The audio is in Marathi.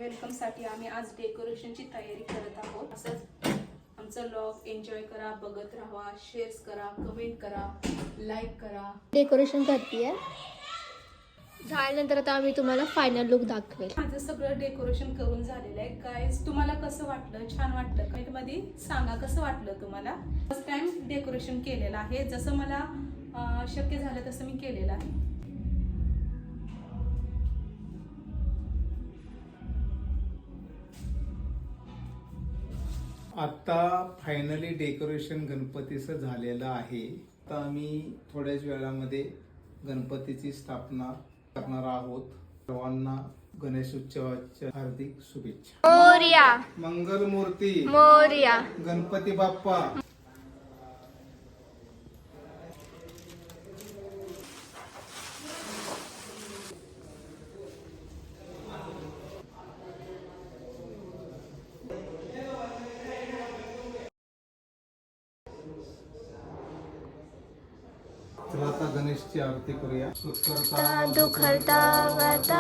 वेलकमसाठी आम्ही आज डेकोरेशनची तयारी करत आहोत। असंच आमचं व्लॉग एन्जॉय करा, बघत राहा, शेअर करा, कमेंट करा, लाईक करा। डेकोरेशन करतेय झाल्यानंतर आता आम्ही तुम्हाला फायनल लुक दाखवेल। माझं सगळं डेकोरेशन करून झालेलं आहे। गाईज तुम्हाला कसं वाटलं? छान वाटलं? कमेंट मध्ये सांगा कसं वाटलं तुम्हाला। फर्स्ट टाइम डेकोरेशन केलेलं आहे, जसं मला शक्य झालं तसं मी केलेलं आहे। आता फायनली डेकोरेशन गणपतीचं झालेलं आहे। आता आम्ही थोड्याच वेळामध्ये गणपतीची स्थापना करणार आहोत। सर्वांना गणेश उत्सवाच्या हार्दिक शुभेच्छा। मोरया मंगल मूर्ती मोरया। गणपती बाप्पा। चला आता गणेशची आरती करूया। दुखरता वरता